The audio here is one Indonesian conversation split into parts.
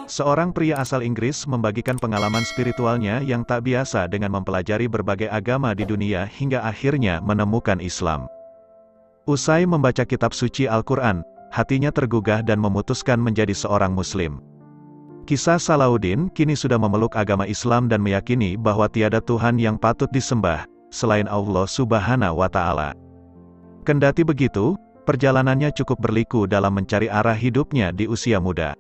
Seorang pria asal Inggris membagikan pengalaman spiritualnya yang tak biasa dengan mempelajari berbagai agama di dunia hingga akhirnya menemukan Islam. Usai membaca kitab suci Al-Quran, hatinya tergugah dan memutuskan menjadi seorang Muslim. Kisah Salahuddin kini sudah memeluk agama Islam dan meyakini bahwa tiada Tuhan yang patut disembah selain Allah Subhanahu wa Ta'ala. Kendati begitu, perjalanannya cukup berliku dalam mencari arah hidupnya di usia muda.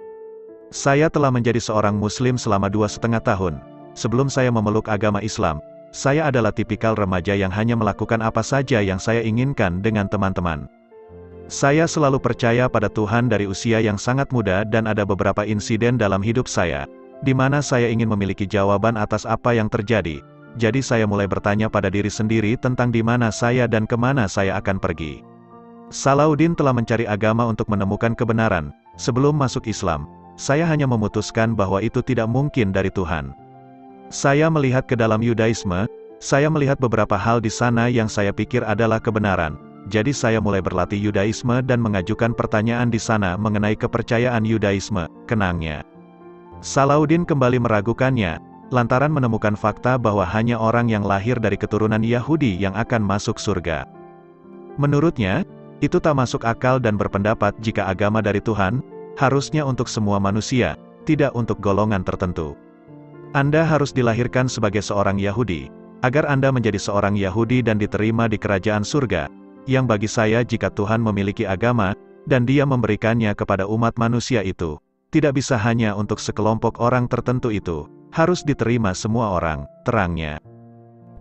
Saya telah menjadi seorang Muslim selama 2,5 tahun. Sebelum saya memeluk agama Islam, saya adalah tipikal remaja yang hanya melakukan apa saja yang saya inginkan dengan teman-teman. Saya selalu percaya pada Tuhan dari usia yang sangat muda dan ada beberapa insiden dalam hidup saya, di mana saya ingin memiliki jawaban atas apa yang terjadi. Jadi saya mulai bertanya pada diri sendiri tentang di mana saya dan kemana saya akan pergi. Salahuddin telah mencari agama untuk menemukan kebenaran. Sebelum masuk Islam, saya hanya memutuskan bahwa itu tidak mungkin dari Tuhan. Saya melihat ke dalam Yudaisme, saya melihat beberapa hal di sana yang saya pikir adalah kebenaran. Jadi saya mulai berlatih Yudaisme dan mengajukan pertanyaan di sana mengenai kepercayaan Yudaisme, kenangnya. Salahuddin kembali meragukannya, lantaran menemukan fakta bahwa hanya orang yang lahir dari keturunan Yahudi yang akan masuk surga. Menurutnya, itu tak masuk akal dan berpendapat jika agama dari Tuhan, harusnya untuk semua manusia, tidak untuk golongan tertentu. Anda harus dilahirkan sebagai seorang Yahudi, agar Anda menjadi seorang Yahudi dan diterima di kerajaan surga, yang bagi saya jika Tuhan memiliki agama, dan Dia memberikannya kepada umat manusia itu, tidak bisa hanya untuk sekelompok orang tertentu itu, harus diterima semua orang, terangnya.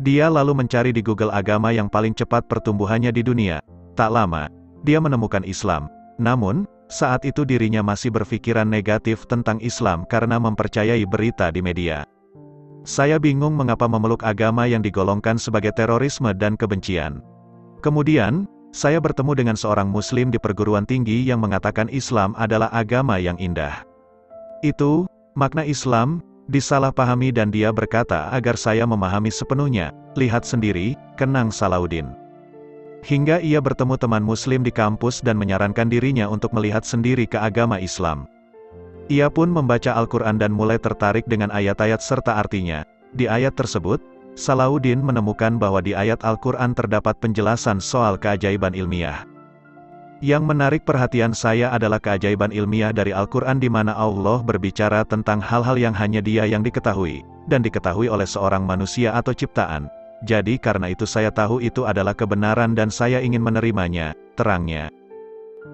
Dia lalu mencari di Google agama yang paling cepat pertumbuhannya di dunia. Tak lama, dia menemukan Islam. Namun, saat itu dirinya masih berpikiran negatif tentang Islam karena mempercayai berita di media. Saya bingung mengapa memeluk agama yang digolongkan sebagai terorisme dan kebencian. Kemudian, saya bertemu dengan seorang Muslim di perguruan tinggi yang mengatakan Islam adalah agama yang indah. Itu, makna Islam, disalahpahami dan dia berkata agar saya memahami sepenuhnya. Lihat sendiri, kenang Salahuddin. Hingga ia bertemu teman Muslim di kampus dan menyarankan dirinya untuk melihat sendiri ke agama Islam. Ia pun membaca Al-Quran dan mulai tertarik dengan ayat-ayat serta artinya. Di ayat tersebut, Salahuddin menemukan bahwa di ayat Al-Quran terdapat penjelasan soal keajaiban ilmiah. Yang menarik perhatian saya adalah keajaiban ilmiah dari Al-Quran di mana Allah berbicara tentang hal-hal yang hanya Dia yang diketahui, dan diketahui oleh seorang manusia atau ciptaan. Jadi karena itu saya tahu itu adalah kebenaran dan saya ingin menerimanya, terangnya.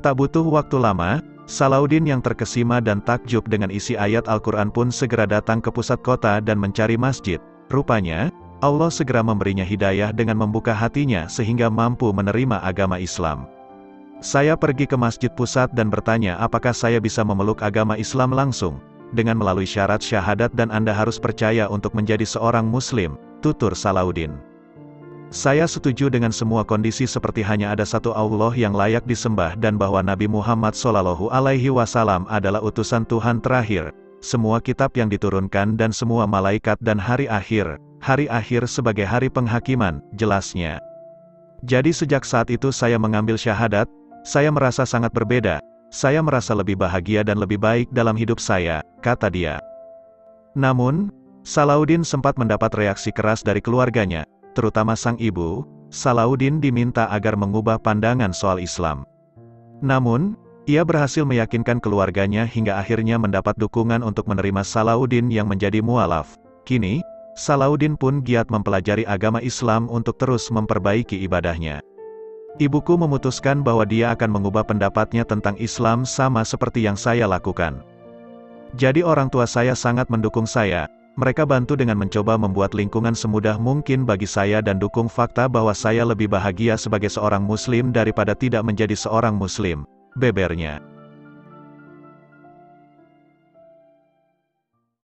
Tak butuh waktu lama, Salahuddin yang terkesima dan takjub dengan isi ayat Al-Quran pun segera datang ke pusat kota dan mencari masjid. Rupanya, Allah segera memberinya hidayah dengan membuka hatinya sehingga mampu menerima agama Islam. Saya pergi ke masjid pusat dan bertanya apakah saya bisa memeluk agama Islam langsung, dengan melalui syarat syahadat dan Anda harus percaya untuk menjadi seorang Muslim, tutur Salahuddin. Saya setuju dengan semua kondisi seperti hanya ada satu Allah yang layak disembah dan bahwa Nabi Muhammad SAW adalah utusan Tuhan terakhir, semua kitab yang diturunkan dan semua malaikat dan hari akhir sebagai hari penghakiman, jelasnya. Jadi sejak saat itu saya mengambil syahadat, saya merasa sangat berbeda, saya merasa lebih bahagia dan lebih baik dalam hidup saya, kata dia. Namun, Salahuddin sempat mendapat reaksi keras dari keluarganya, terutama sang ibu. Salahuddin diminta agar mengubah pandangan soal Islam. Namun, ia berhasil meyakinkan keluarganya hingga akhirnya mendapat dukungan untuk menerima Salahuddin yang menjadi mualaf. Kini, Salahuddin pun giat mempelajari agama Islam untuk terus memperbaiki ibadahnya. Ibuku memutuskan bahwa dia akan mengubah pendapatnya tentang Islam sama seperti yang saya lakukan. Jadi orang tua saya sangat mendukung saya. Mereka bantu dengan mencoba membuat lingkungan semudah mungkin bagi saya dan dukung fakta bahwa saya lebih bahagia sebagai seorang Muslim daripada tidak menjadi seorang Muslim, bebernya.